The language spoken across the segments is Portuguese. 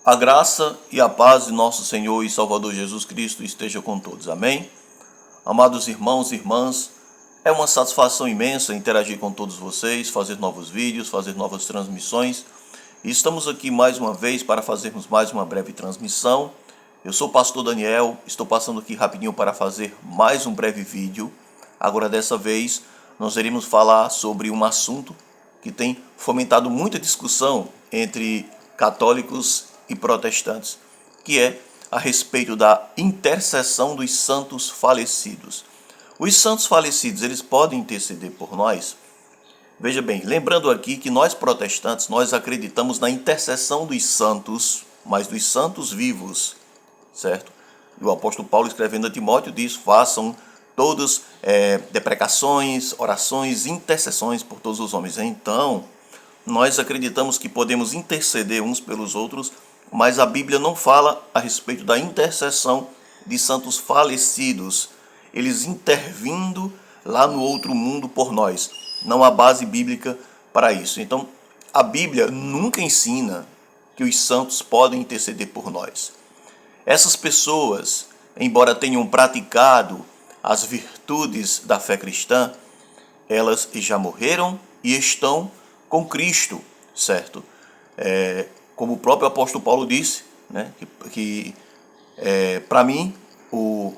A graça e a paz de nosso Senhor e Salvador Jesus Cristo esteja com todos. Amém? Amados irmãos e irmãs, é uma satisfação imensa interagir com todos vocês, fazer novos vídeos, fazer novas transmissões. E estamos aqui mais uma vez para fazermos mais uma breve transmissão. Eu sou o pastor Daniel, estou passando aqui rapidinho para fazer mais um breve vídeo. Agora dessa vez nós iremos falar sobre um assunto que tem fomentado muita discussão entre católicos e protestantes, que é a respeito da intercessão dos santos falecidos. Os santos falecidos, eles podem interceder por nós? Veja bem, lembrando aqui que nós protestantes, nós acreditamos na intercessão dos santos, mas dos santos vivos, certo? E o apóstolo Paulo, escrevendo a Timóteo, diz: façam todas deprecações, orações, intercessões por todos os homens. Então, nós acreditamos que podemos interceder uns pelos outros, mas a Bíblia não fala a respeito da intercessão de santos falecidos, eles intervindo lá no outro mundo por nós. Não há base bíblica para isso. Então, a Bíblia nunca ensina que os santos podem interceder por nós. Essas pessoas, embora tenham praticado as virtudes da fé cristã, elas já morreram e estão com Cristo, certo? Como o próprio apóstolo Paulo disse, né, que para mim o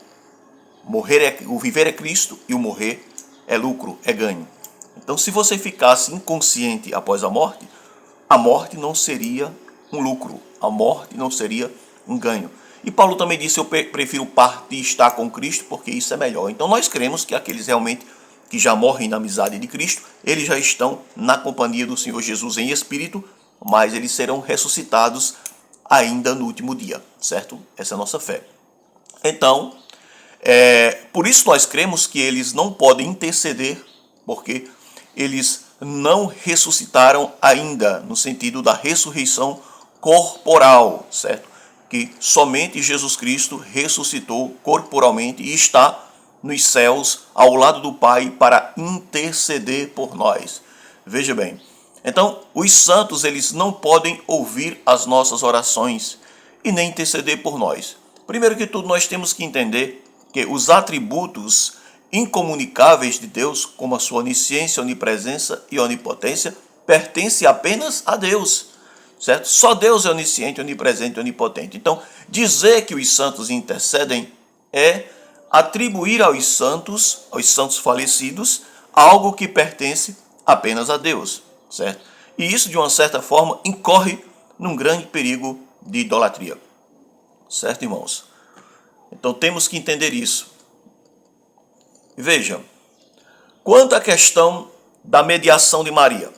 viver é Cristo e o morrer é lucro, é ganho. Então, se você ficasse inconsciente após a morte não seria um lucro, a morte não seria um ganho. E Paulo também disse: eu prefiro partir e estar com Cristo, porque isso é melhor. Então nós cremos que aqueles realmente que já morrem na amizade de Cristo, eles já estão na companhia do Senhor Jesus em espírito, mas eles serão ressuscitados ainda no último dia, certo? Essa é a nossa fé. Então, por isso nós cremos que eles não podem interceder, porque eles não ressuscitaram ainda, no sentido da ressurreição corporal, certo? Que somente Jesus Cristo ressuscitou corporalmente e está nos céus ao lado do Pai para interceder por nós. Veja bem, então os santos, eles não podem ouvir as nossas orações e nem interceder por nós. Primeiro que tudo, nós temos que entender que os atributos incomunicáveis de Deus, como a sua onisciência, onipresença e onipotência, pertencem apenas a Deus. Certo? Só Deus é onisciente, onipresente e onipotente. Então, dizer que os santos intercedem é atribuir aos santos falecidos, algo que pertence apenas a Deus, certo? E isso, de uma certa forma, incorre num grande perigo de idolatria. Certo, irmãos? Então, temos que entender isso. Veja, quanto à questão da mediação de Maria.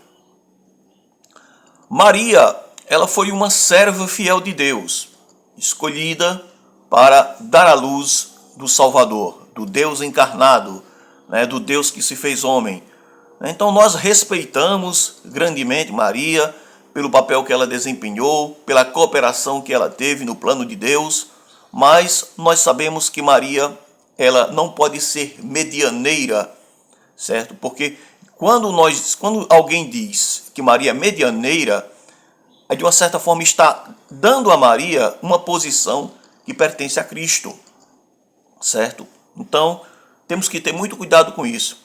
Maria, ela foi uma serva fiel de Deus, escolhida para dar à luz do Salvador, do Deus encarnado, né, do Deus que se fez homem. Então nós respeitamos grandemente Maria pelo papel que ela desempenhou, pela cooperação que ela teve no plano de Deus, mas nós sabemos que Maria, ela não pode ser medianeira, certo? Porque quando alguém diz que Maria é medianeira, de uma certa forma está dando a Maria uma posição que pertence a Cristo, certo? Então, temos que ter muito cuidado com isso,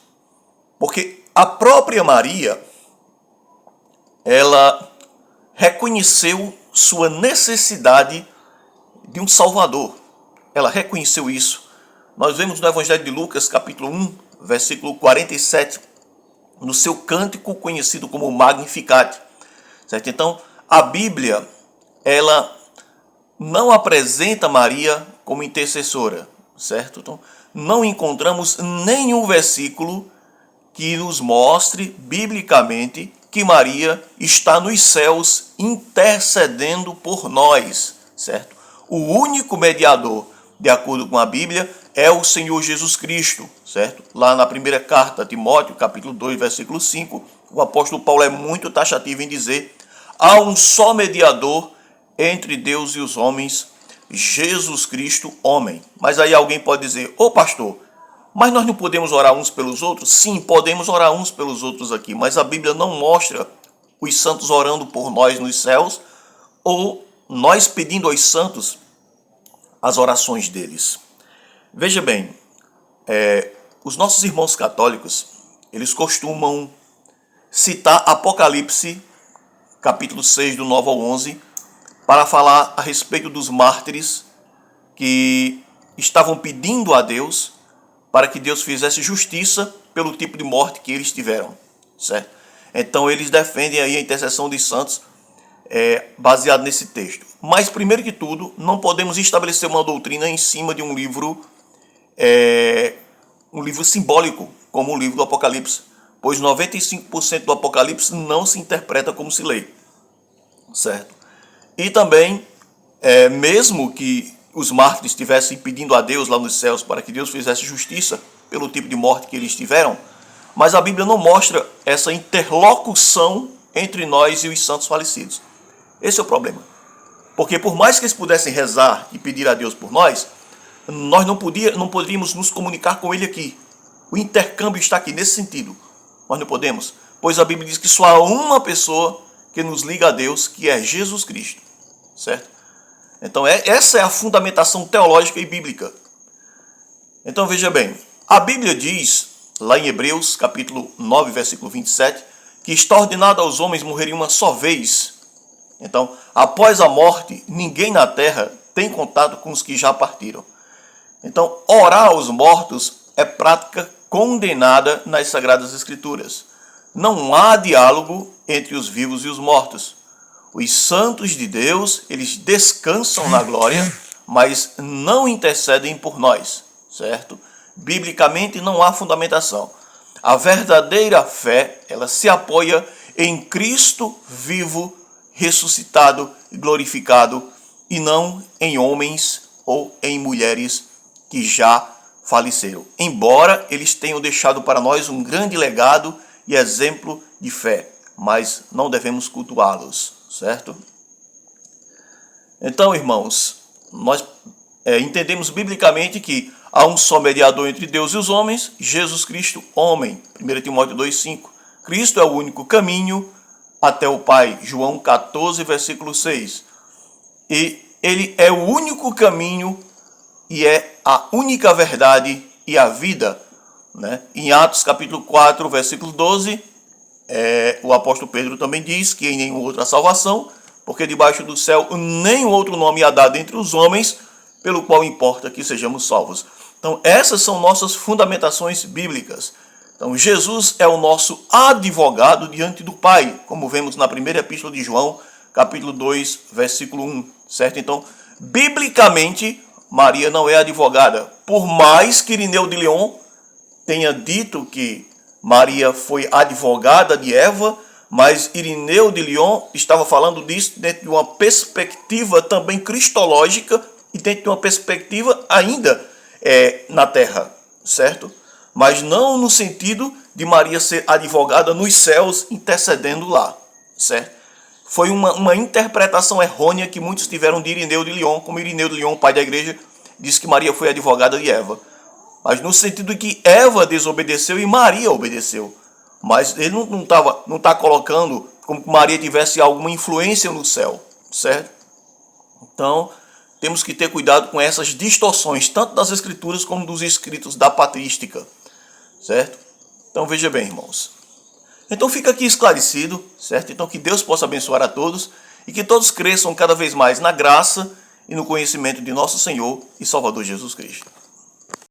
porque a própria Maria, ela reconheceu sua necessidade de um Salvador. Ela reconheceu isso. Nós vemos no Evangelho de Lucas, capítulo 1, versículo 47, no seu cântico conhecido como Magnificat, certo? Então, a Bíblia, ela não apresenta Maria como intercessora, certo? Então, não encontramos nenhum versículo que nos mostre biblicamente que Maria está nos céus intercedendo por nós, certo? O único mediador, de acordo com a Bíblia, é o Senhor Jesus Cristo, certo? Lá na primeira carta a Timóteo, capítulo 2, versículo 5, o apóstolo Paulo é muito taxativo em dizer: há um só mediador entre Deus e os homens, Jesus Cristo, homem. Mas aí alguém pode dizer: ô pastor, mas nós não podemos orar uns pelos outros? Sim, podemos orar uns pelos outros aqui, mas a Bíblia não mostra os santos orando por nós nos céus ou nós pedindo aos santos as orações deles. Veja bem, os nossos irmãos católicos, eles costumam citar Apocalipse, capítulo 6, do 9 ao 11, para falar a respeito dos mártires que estavam pedindo a Deus para que Deus fizesse justiça pelo tipo de morte que eles tiveram, certo? Então eles defendem aí a intercessão dos santos baseado nesse texto. Mas primeiro que tudo, não podemos estabelecer uma doutrina em cima de um livro simbólico, como o livro do Apocalipse, pois 95% do Apocalipse não se interpreta como se lê, certo? E também, mesmo que os mártires estivessem pedindo a Deus lá nos céus para que Deus fizesse justiça pelo tipo de morte que eles tiveram, mas a Bíblia não mostra essa interlocução entre nós e os santos falecidos. Esse é o problema. Porque por mais que eles pudessem rezar e pedir a Deus por nós não poderíamos nos comunicar com Ele aqui. O intercâmbio está aqui nesse sentido. Nós não podemos, pois a Bíblia diz que só há uma pessoa que nos liga a Deus, que é Jesus Cristo, certo? Então essa é a fundamentação teológica e bíblica. Então veja bem, a Bíblia diz, lá em Hebreus, capítulo 9, versículo 27, que está ordenado aos homens morrerem uma só vez. Então, após a morte, ninguém na terra tem contato com os que já partiram. Então, orar aos mortos é prática condenada nas Sagradas Escrituras. Não há diálogo entre os vivos e os mortos. Os santos de Deus, eles descansam na glória, mas não intercedem por nós, certo? Biblicamente não há fundamentação. A verdadeira fé, ela se apoia em Cristo vivo, ressuscitado e glorificado, e não em homens ou em mulheres que já faleceram. Embora eles tenham deixado para nós um grande legado e exemplo de fé, mas não devemos cultuá-los, certo? Então, irmãos, nós entendemos biblicamente que há um só mediador entre Deus e os homens, Jesus Cristo, homem. 1 Timóteo 2,5. Cristo é o único caminho até o Pai. João 14, versículo 6. E ele é o único caminho e é a única verdade e a vida, né? Em Atos capítulo 4, versículo 12, o apóstolo Pedro também diz que em nenhuma outra salvação, porque debaixo do céu nenhum outro nome há dado entre os homens, pelo qual importa que sejamos salvos. Então essas são nossas fundamentações bíblicas. Então Jesus é o nosso advogado diante do Pai, como vemos na primeira epístola de João, capítulo 2, versículo 1, certo? Então, biblicamente, Maria não é advogada, por mais que Irineu de Lyon tenha dito que Maria foi advogada de Eva, mas Irineu de Lyon estava falando disso dentro de uma perspectiva também cristológica e dentro de uma perspectiva ainda na terra, certo? Mas não no sentido de Maria ser advogada nos céus intercedendo lá, certo? Foi uma interpretação errônea que muitos tiveram de Irineu de Lyon, como Irineu de Lyon, pai da igreja, disse que Maria foi advogada de Eva. Mas no sentido de que Eva desobedeceu e Maria obedeceu. Mas ele não está colocando como que Maria tivesse alguma influência no céu, certo? Então, temos que ter cuidado com essas distorções, tanto das escrituras como dos escritos da patrística, certo? Então, veja bem, irmãos. Então, fica aqui esclarecido, certo? Então, que Deus possa abençoar a todos e que todos cresçam cada vez mais na graça e no conhecimento de nosso Senhor e Salvador Jesus Cristo.